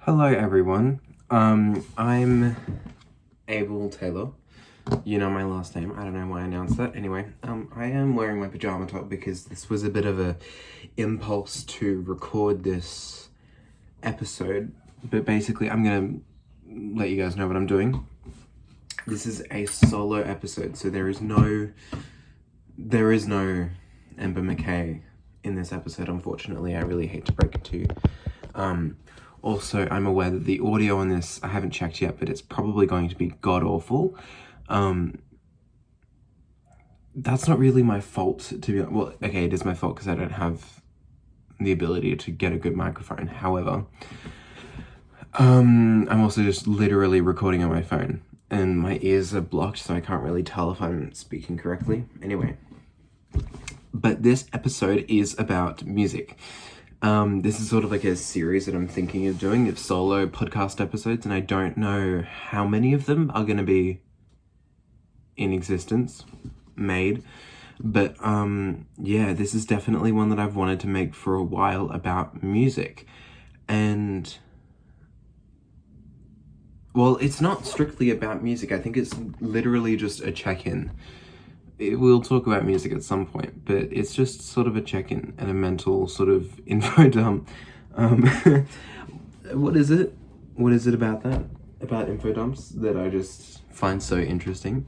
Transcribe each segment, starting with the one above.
Hello everyone. I'm Abel Taylor. You know my last name. I don't know why I announced that. Anyway, I am wearing my pajama top because this was a bit of a impulse to record this episode. But basically, I'm gonna let you guys know what I'm doing. This is a solo episode, so there is no Ember McKay in this episode, unfortunately. I really hate to break it to you. Also, I'm aware that the audio on this, I haven't checked yet, but it's probably going to be god-awful. That's not really my fault, to be honest. Well, okay, it is my fault because I don't have the ability to get a good microphone. However, I'm also just literally recording on my phone, and my ears are blocked, so I can't really tell if I'm speaking correctly. Anyway, but this episode is about music. This is sort of like a series that I'm thinking of doing of solo podcast episodes, and I don't know how many of them are going to be in existence, made. But yeah, this is definitely one that I've wanted to make for a while about music. And well, it's not strictly about music. I think it's literally just a check-in. We'll talk about music at some point, but it's just sort of a check-in and a mental sort of info dump. What is it? What is it about that? About info dumps that I just find so interesting?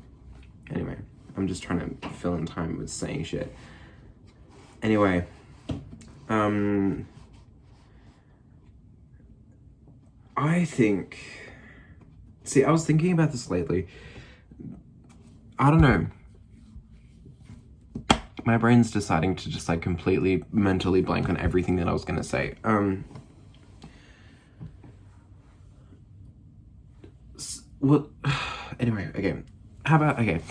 Anyway, I'm just trying to fill in time with saying shit. Anyway, I think... See, I was thinking about this lately. I don't know. My brain's deciding to just like completely mentally blank on everything that I was gonna say. What? Anyway, okay. How about, okay.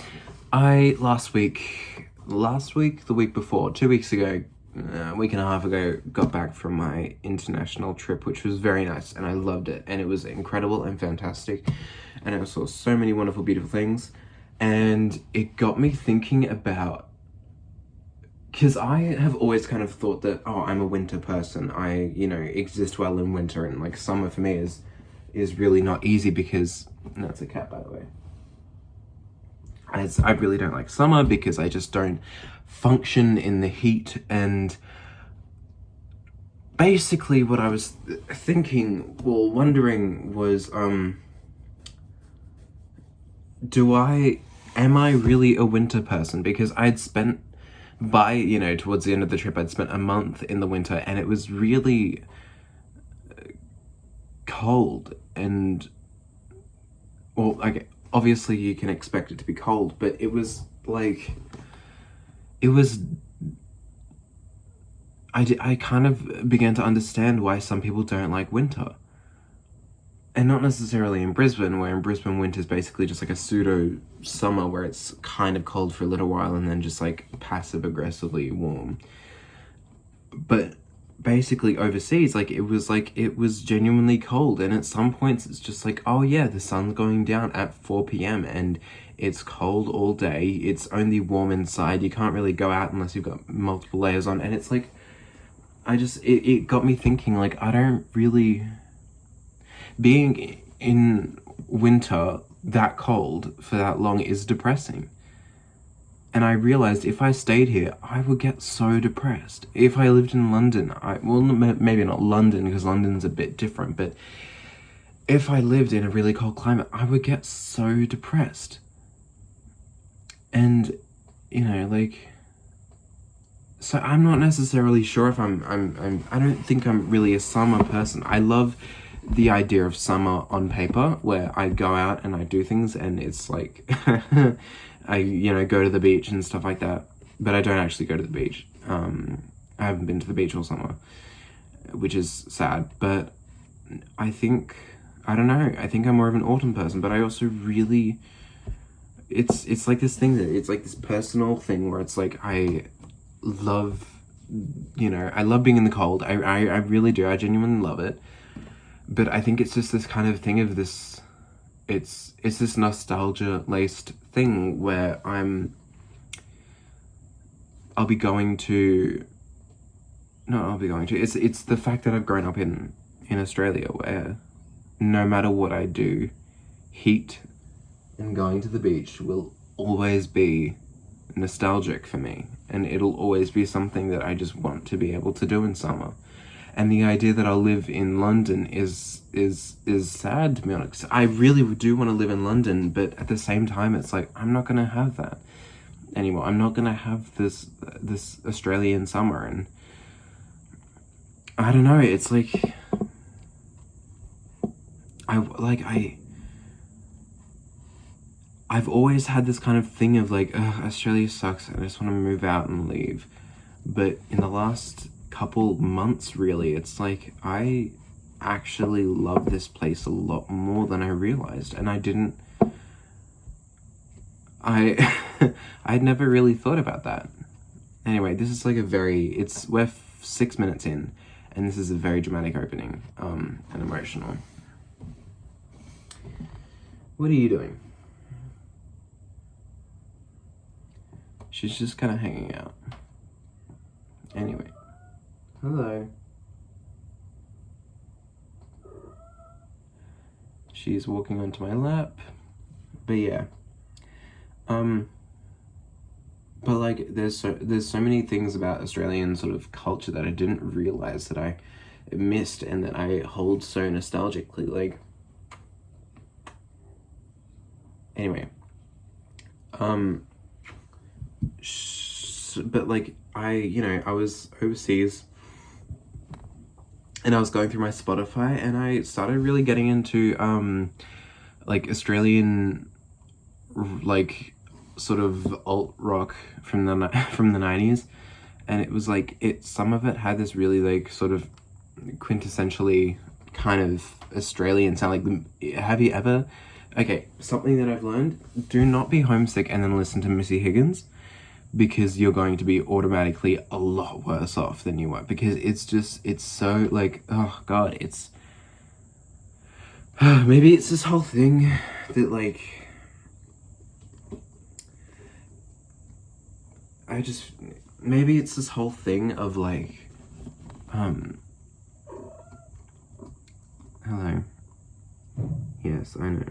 Last week, the week before, 2 weeks ago, a week and a half ago, got back from my international trip, which was very nice, and I loved it, and it was incredible and fantastic, and I saw so many wonderful, beautiful things, and it got me thinking about, because I have always kind of thought that, oh, I'm a winter person, I, exist well in winter, and like summer for me is really not easy because, that's a cat by the way. I really don't like summer because I just don't function in the heat. And basically what I was thinking or wondering was, am I really a winter person? Because I'd spent towards the end of the trip, I'd spent a month in the winter, and it was really cold. And, well, okay, obviously you can expect it to be cold, but it was like, I kind of began to understand why some people don't like winter. And not necessarily in Brisbane, where in Brisbane winter's basically just like a pseudo summer where it's kind of cold for a little while and then just like passive aggressively warm. But basically overseas, it was genuinely cold, and at some points it's just like, oh yeah, the sun's going down at 4 p.m. and it's cold all day, it's only warm inside, you can't really go out unless you've got multiple layers on, and it's like, it got me thinking, like, I don't really... Being in winter that cold for that long is depressing. And I realized if I stayed here, I would get so depressed. If I lived in London, maybe not London, because London's a bit different, but if I lived in a really cold climate, I would get so depressed. And, so I'm not necessarily sure if I don't think I'm really a summer person. I love the idea of summer on paper, where I go out and I do things, and it's like, I, go to the beach and stuff like that, but I don't actually go to the beach. I haven't been to the beach all summer, which is sad, but I think I'm more of an autumn person, but I also really, it's like this thing that, it's like this personal thing where it's like, I love being in the cold. I really do. I genuinely love it. But I think it's just this kind of thing of this, it's this nostalgia-laced thing where it's the fact that I've grown up in Australia, where no matter what I do, heat and going to the beach will always be nostalgic for me, and it'll always be something that I just want to be able to do in summer. And the idea that I'll live in London is sad, to be honest. I really do want to live in London, but at the same time, it's like, I'm not gonna have that anymore. I'm not gonna have this Australian summer, and I don't know. It's like I've always had this kind of thing of like, Australia sucks, I just want to move out and leave. But in the last couple months, really, it's like I actually love this place a lot more than I realized, and I'd never really thought about that. Anyway, this is like we're 6 minutes in, and this is a very dramatic opening, and emotional. What are you doing? She's just kind of hanging out. Anyway. Hello. She's walking onto my lap. But yeah. But like there's so many things about Australian sort of culture that I didn't realize that I missed and that I hold so nostalgically. Like, anyway. But like I was overseas and I was going through my Spotify and I started really getting into like Australian like sort of alt rock from the 90s, and it was like some of it had this really like sort of quintessentially kind of Australian sound. Like, have you ever, okay, something that I've learned: do not be homesick and then listen to Missy Higgins, because you're going to be automatically a lot worse off than you were, because it's so like, oh god, it's maybe it's this whole thing that like maybe it's this whole thing of like hello. Yes, I know.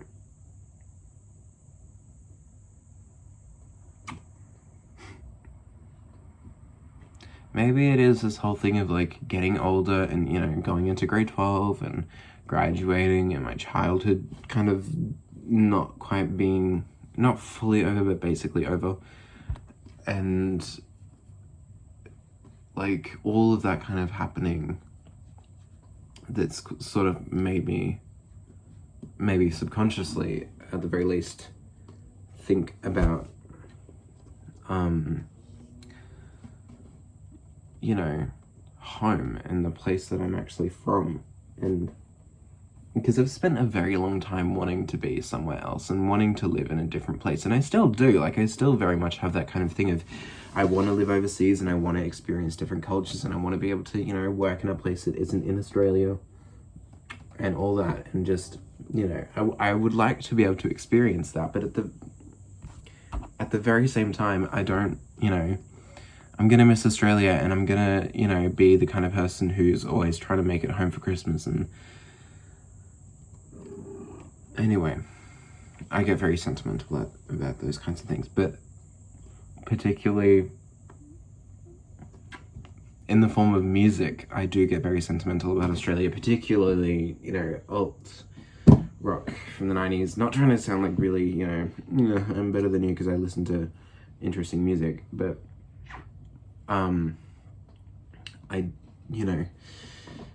Maybe it is this whole thing of like getting older and, going into grade 12 and graduating, and my childhood kind of not quite being, not fully over, but basically over. And like all of that kind of happening, that's sort of made me, maybe subconsciously at the very least, think about home and the place that I'm actually from. And because I've spent a very long time wanting to be somewhere else and wanting to live in a different place, and I still do. Like, I still very much have that kind of thing of, I want to live overseas and I want to experience different cultures and I want to be able to, work in a place that isn't in Australia and all that, and just, I would like to be able to experience that, but at the very same time, I don't, I'm gonna miss Australia, and I'm gonna, be the kind of person who's always trying to make it home for Christmas. And anyway, I get very sentimental about those kinds of things, but particularly in the form of music, I do get very sentimental about Australia, particularly, alt rock from the 90s. Not trying to sound like really, I'm better than you because I listen to interesting music, but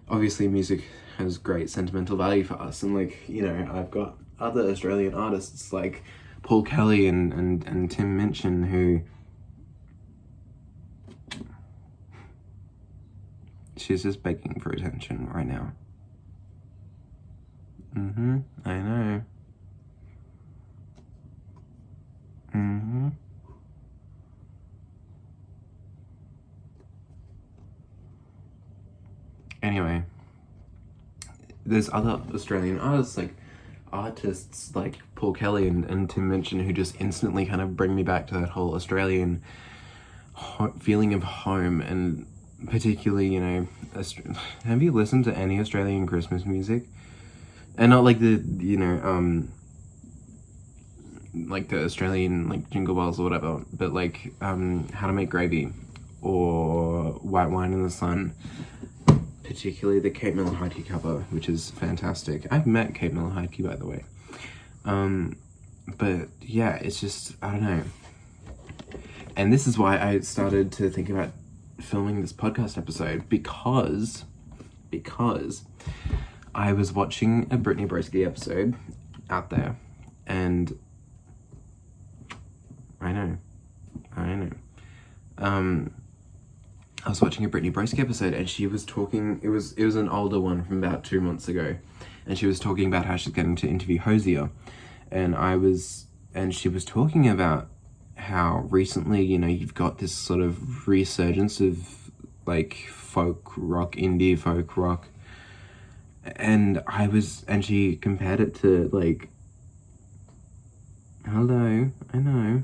obviously music has great sentimental value for us, and like, I've got other Australian artists like Paul Kelly and Tim Minchin, who, she's just begging for attention right now. I know. Anyway, there's other Australian artists like Paul Kelly and Tim Minchin, who just instantly kind of bring me back to that whole Australian feeling of home. And particularly, have you listened to any Australian Christmas music? And not like the, like the Australian, like, Jingle Bells or whatever, but like, How to Make Gravy or White Wine in the Sun, particularly the Kate Miller-Heidke cover, which is fantastic. I've met Kate Miller-Heidke, by the way. But yeah, it's just, I don't know. And this is why I started to think about filming this podcast episode, because I was watching a Brittany Broski episode out there, and I know. I was watching a Brittany Broski episode, and she was talking, it was an older one from about 2 months ago, and she was talking about how she's getting to interview Hosier, and she was talking about how recently, you've got this sort of resurgence of like folk rock, indie folk rock, and she compared it to like, hello, I know.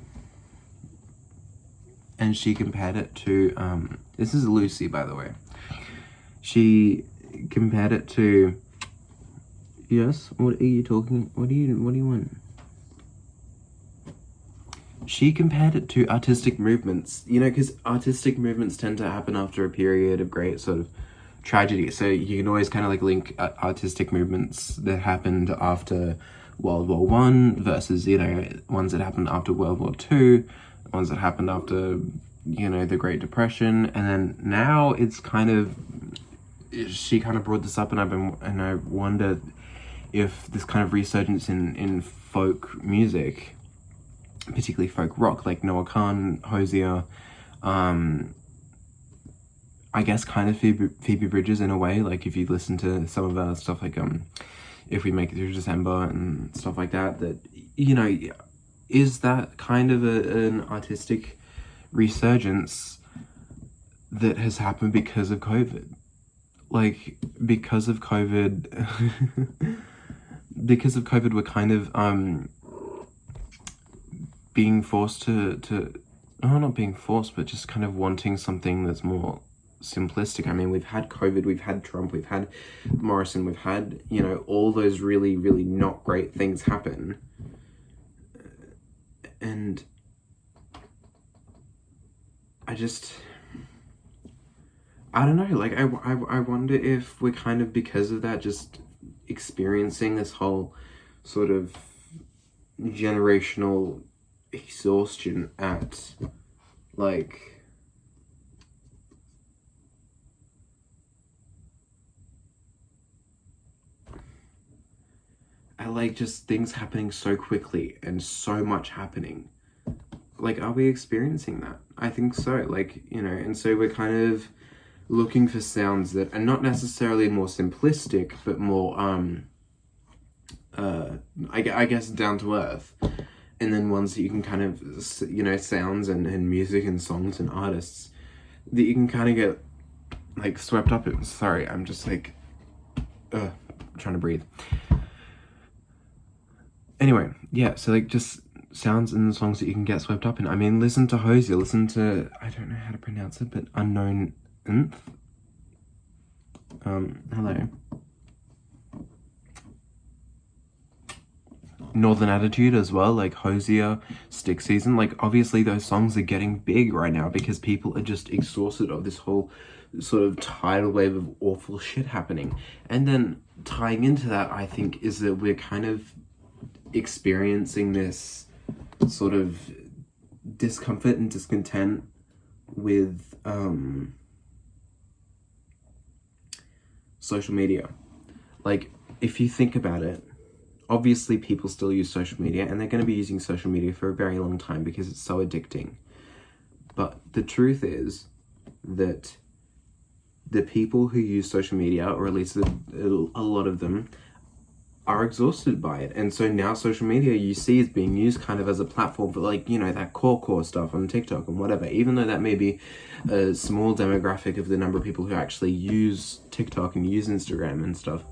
And she compared it to, this is Lucy, by the way. She compared it to, yes, what are you talking, what do you want? She compared it to artistic movements, because artistic movements tend to happen after a period of great sort of tragedy. So you can always kind of like link artistic movements that happened after World War One versus, ones that happened after World War Two, ones that happened after, the Great Depression. And then now it's kind of, she kind of brought this up, and I wonder if this kind of resurgence in folk music, particularly folk rock, like Noah Kahan, Hosier, I guess kind of Phoebe Bridgers in a way, like if you listen to some of our stuff, like If We Make It Through December and stuff like that, is that kind of an artistic resurgence that has happened because of COVID? Like, because of COVID, we're kind of being forced to not being forced, but just kind of wanting something that's more simplistic. I mean, we've had COVID, we've had Trump, we've had Morrison, we've had, all those really, really not great things happen. And I don't know, like, I wonder if we're kind of, because of that, just experiencing this whole sort of generational exhaustion at, like, just things happening so quickly and so much happening. Like, are we experiencing that? I think so. Like, and so we're kind of looking for sounds that are not necessarily more simplistic, but more, I guess, down to earth. And then ones that you can kind of, sounds and music and songs and artists that you can kind of get, like, swept up in. Sorry, I'm just, like, trying to breathe. Anyway, yeah, so, like, just sounds and songs that you can get swept up in. I mean, listen to Hosier, listen to, I don't know how to pronounce it, but Unknown Nth. Hello. Northern Attitude as well, like Hosier, Stick Season. Like, obviously those songs are getting big right now because people are just exhausted of this whole sort of tidal wave of awful shit happening. And then tying into that, I think, is that we're kind of experiencing this sort of discomfort and discontent with social media. Like, if you think about it, obviously people still use social media, and they're going to be using social media for a very long time because it's so addicting. But the truth is that the people who use social media, or at least a lot of them, are exhausted by it. And so now social media, you see, is being used kind of as a platform for, like, that core stuff on TikTok and whatever. Even though that may be a small demographic of the number of people who actually use TikTok and use Instagram and stuff,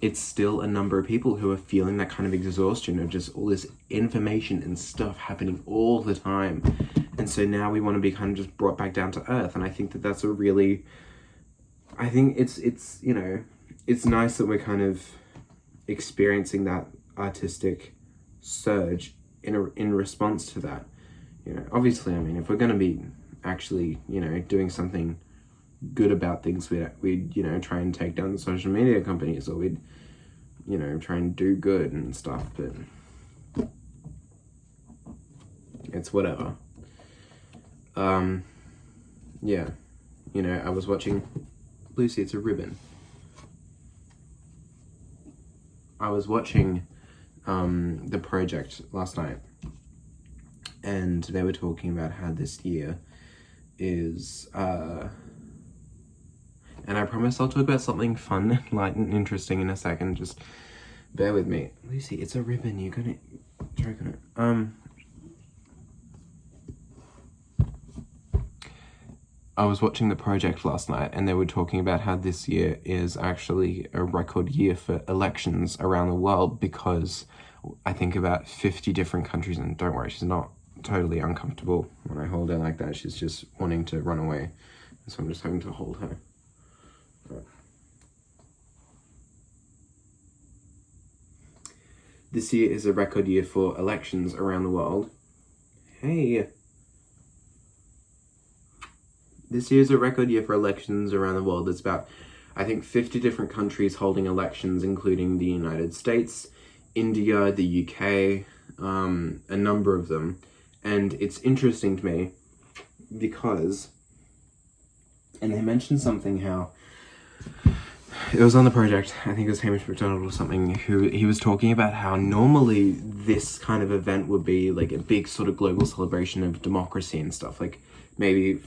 it's still a number of people who are feeling that kind of exhaustion of just all this information and stuff happening all the time. And so now we want to be kind of just brought back down to earth. And I think that that's a really, I think it's nice that we're kind of experiencing that artistic surge in response to that. You know, obviously, I mean, if we're going to be actually, you know, doing something good about things, we'd, you know, try and take down the social media companies, or we'd, you know, try and do good and stuff, but it's whatever. Yeah, you know, I was watching, Lucy, it's a ribbon. I was watching The Project last night, and they were talking about how this year is, and I promise I'll talk about something fun, light, and interesting in a second, just bear with me. Lucy, it's a ribbon, you're gonna choke on it. I was watching The Project last night, and they were talking about how this year is actually a record year for elections around the world, because I think about 50 different countries, and don't worry, she's not totally uncomfortable when I hold her like that. She's just wanting to run away, so I'm just having to hold her. Right. This year is a record year for elections around the world. Hey! This year is a record year for elections around the world. It's about, I think, 50 different countries holding elections, including the United States, India, the UK, a number of them. And it's interesting to me because, and they mentioned something how, it was on The Project, I think it was Hamish McDonald or something, he was talking about how normally this kind of event would be like a big sort of global celebration of democracy and stuff, like maybe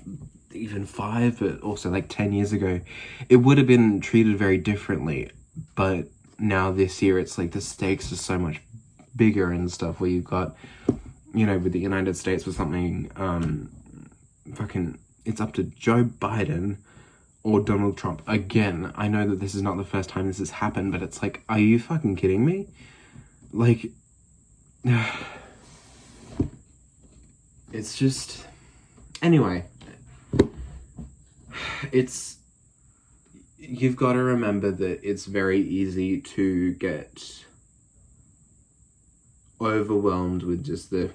even 5, but also like 10 years ago, it would have been treated very differently. But now this year, it's like the stakes are so much bigger and stuff, where you've got, you know, with the United States with something, it's up to Joe Biden or Donald Trump. Again, I know that this is not the first time this has happened, but it's like, are you fucking kidding me? Like, it's just, anyway, you've got to remember that it's very easy to get overwhelmed with just the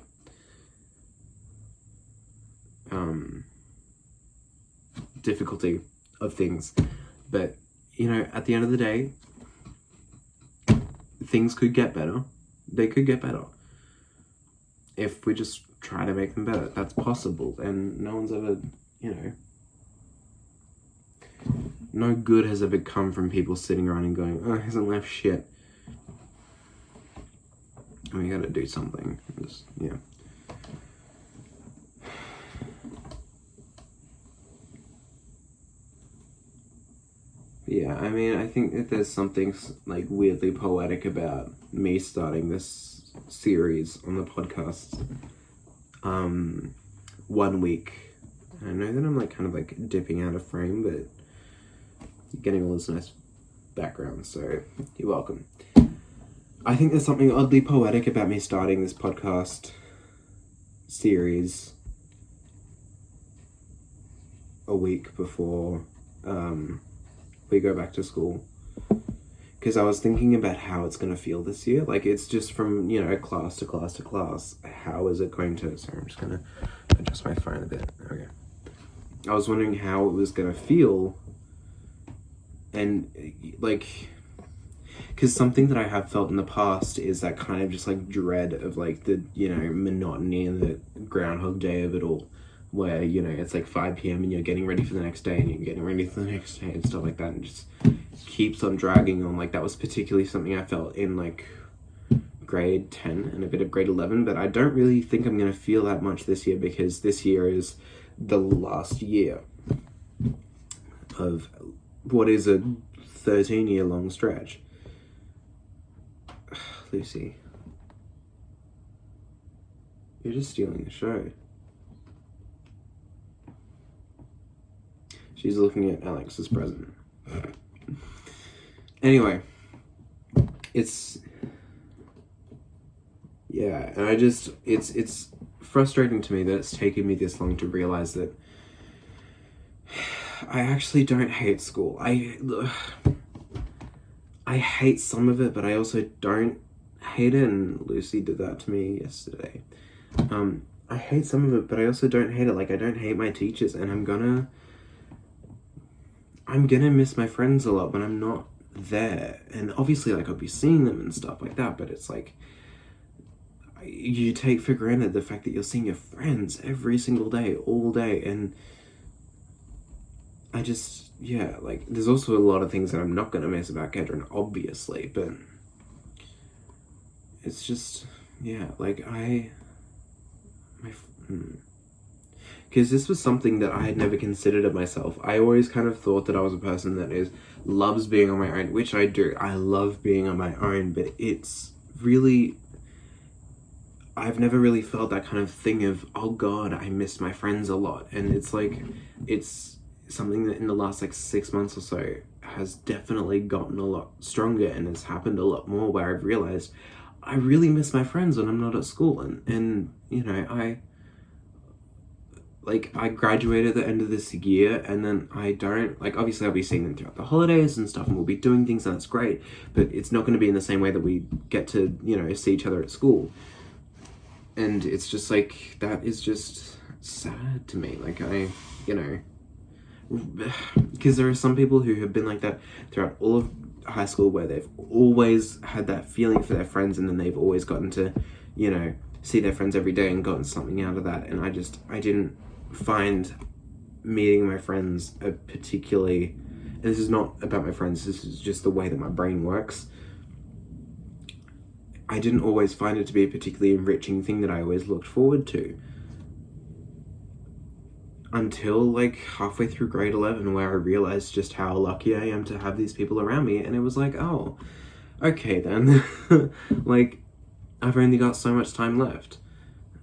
difficulty of things. But, you know, at the end of the day, things could get better. They could get better if we just try to make them better. That's possible, and no one's ever, you know, no good has ever come from people sitting around and going, oh, isn't life shit? And we gotta do something. Just, yeah. Yeah, I mean, I think that there's something like weirdly poetic about me starting this series on the podcast 1 week. I know that I'm like kind of like dipping out of frame, but you're getting all this nice background, so you're welcome. I think there's something oddly poetic about me starting this podcast series a week before we go back to school, because I was thinking about how it's going to feel this year. Like, it's just from, you know, class to class to class. How is it going to, sorry, I'm just going to adjust my phone a bit. Okay. I was wondering how it was going to feel, and like, because something that I have felt in the past is that kind of just like dread of like the, you know, monotony and the Groundhog Day of it all, where, you know, it's like 5 p.m. and you're getting ready for the next day and you're getting ready for the next day and stuff like that, and just keeps on dragging on. Like, that was particularly something I felt in like grade 10 and a bit of grade 11, but I don't really think I'm going to feel that much this year, because this year is the last year of what is a 13-year long stretch. Lucy, you're just stealing the show. She's looking at Alex's present. Anyway, it's, yeah, and I just, it's frustrating to me that it's taken me this long to realize that I actually don't hate school. I hate some of it, but I also don't hate it, and Lucy did that to me yesterday. I hate some of it, but I also don't hate it. Like, I don't hate my teachers, and I'm gonna miss my friends a lot when I'm not there. And obviously, like, I'll be seeing them and stuff like that, but it's like, you take for granted the fact that you're seeing your friends every single day, all day, and I just, yeah, like, there's also a lot of things that I'm not gonna miss about Kedron, obviously, but it's just, yeah, like, because this was something that I had never considered of myself. I always kind of thought that I was a person that loves being on my own, which I do. I love being on my own, but it's really, I've never really felt that kind of thing of, oh God, I miss my friends a lot. And it's like, it's something that in the last like 6 months or so has definitely gotten a lot stronger, and it's happened a lot more where I've realized I really miss my friends when I'm not at school. And you know, I graduated at the end of this year, and then I don't, like, obviously I'll be seeing them throughout the holidays and stuff, and we'll be doing things, and that's great, but it's not going to be in the same way that we get to, you know, see each other at school. And it's just like, that is just sad to me. Like, you know, because there are some people who have been like that throughout all of high school, where they've always had that feeling for their friends, and then they've always gotten to, you know, see their friends every day and gotten something out of that. And I didn't find meeting my friends a particularly, and this is not about my friends, this is just the way that my brain works, I didn't always find it to be a particularly enriching thing that I always looked forward to. Until like halfway through grade 11, where I realized just how lucky I am to have these people around me, and it was like, oh, okay then. Like, I've only got so much time left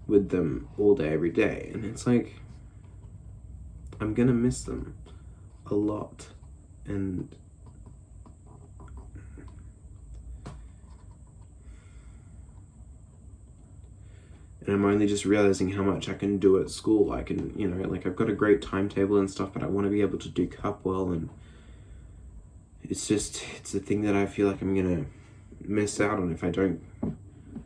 with them all day, every day, and it's like, I'm gonna miss them a lot. And I'm only just realizing how much I can do at school. I can, you know, like, I've got a great timetable and stuff, but I want to be able to do cup well, and it's a thing that I feel like I'm gonna miss out on if I don't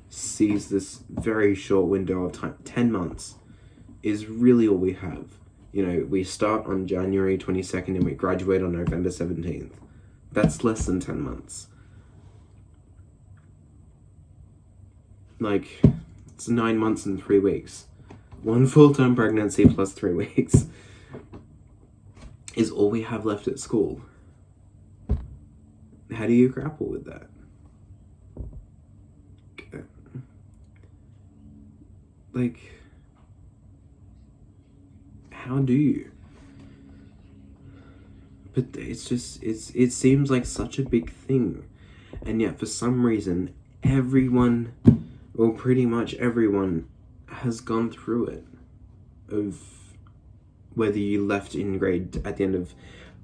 seize this very short window of time. 10 months is really all we have. You know, we start on January 22nd and we graduate on November 17th. That's less than 10 months. Like, it's 9 months and 3 weeks. 1 full-term pregnancy plus 3 weeks is all we have left at school. How do you grapple with that? Like, how do you? But it's just, it seems like such a big thing, and yet for some reason everyone, well, pretty much everyone, has gone through it. Of whether you left at the end of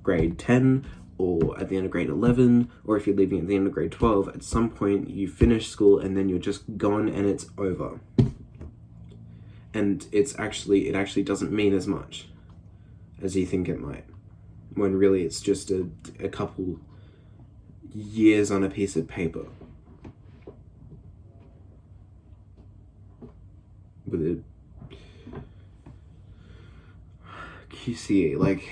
grade 10, or at the end of grade 11, or if you're leaving at the end of grade 12, at some point you finish school and then you're just gone and it's over. And it actually doesn't mean as much as you think it might, when really it's just a couple years on a piece of paper. With a QCA, like,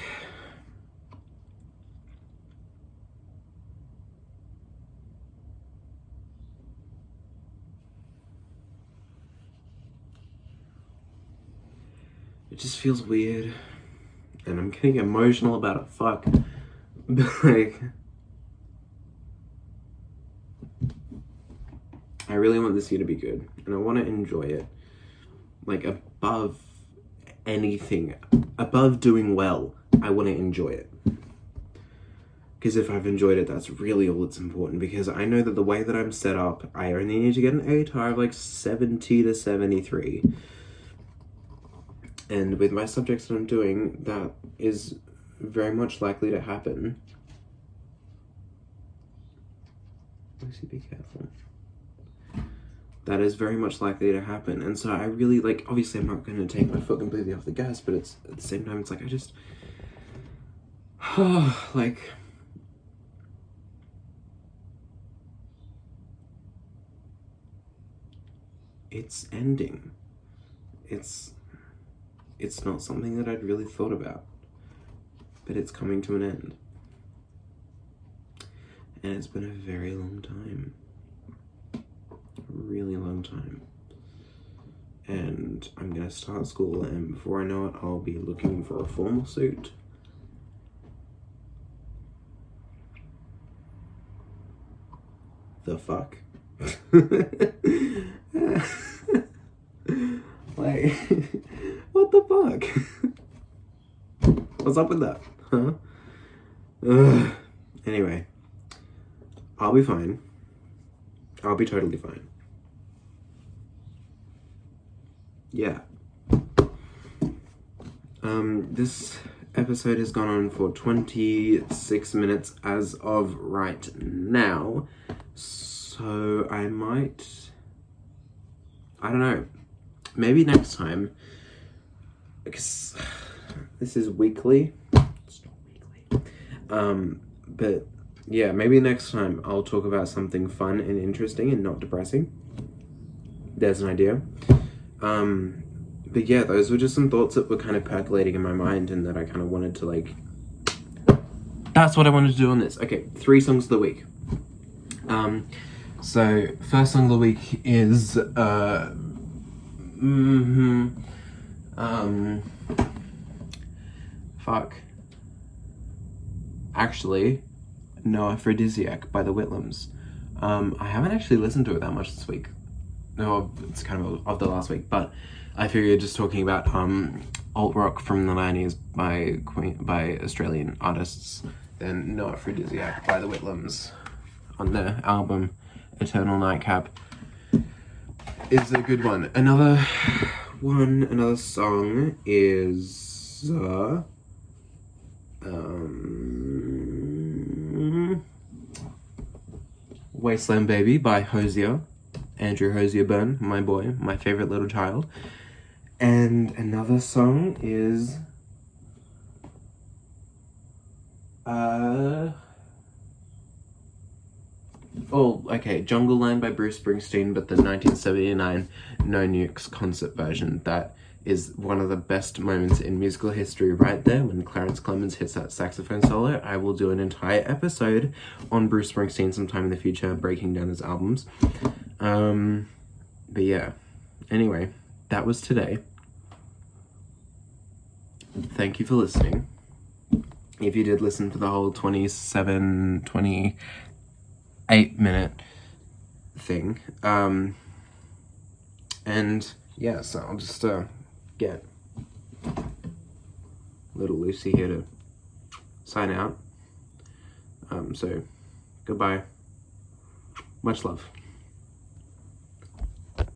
it just feels weird, and I'm getting emotional about it, fuck. But like, I really want this year to be good, and I want to enjoy it, like, above anything, above doing well, I want to enjoy it. Because if I've enjoyed it, that's really all that's important, because I know that the way that I'm set up, I only need to get an ATAR of like 70 to 73. And with my subjects that I'm doing, that is very much likely to happen. Lucy, be careful. That is very much likely to happen. And so I really, like, obviously I'm not going to take my foot completely off the gas, but it's, at the same time, it's like, I just, like, it's ending. It's not something that I'd really thought about, but it's coming to an end. And it's been a very long time. A really long time. And I'm gonna start school, and before I know it, I'll be looking for a formal suit. The fuck? Like, what the fuck? What's up with that? Huh? Ugh. Anyway, I'll be fine. I'll be totally fine. Yeah. This episode has gone on for 26 minutes as of right now. So I don't know, maybe next time, because this is weekly. It's not weekly. But yeah, maybe next time I'll talk about something fun and interesting and not depressing. There's an idea. But yeah, those were just some thoughts that were kind of percolating in my mind and that I kind of wanted to, like, that's what I wanted to do on this. Okay, 3 songs of the week. So first song of the week is, actually, No Aphrodisiac by the Whitlams. I haven't actually listened to it that much this week. No, it's kind of the last week, but I figured just talking about alt rock from the 90s by Australian artists, then No Aphrodisiac by the Whitlams on their album Eternal Nightcap is a good one. Another song is Wasteland Baby by Hosier. Andrew Hosier Byrne, my boy, my favorite little child. And another song is Jungle Land by Bruce Springsteen, but the 1979 No Nukes concert version. That is one of the best moments in musical history right there, when Clarence Clemens hits that saxophone solo. I will do an entire episode on Bruce Springsteen sometime in the future, breaking down his albums. But yeah, anyway, that was today. Thank you for listening. If you did listen for the whole 28 minute thing. And yeah, so I'll just get little Lucy here to sign out. So goodbye. Much love.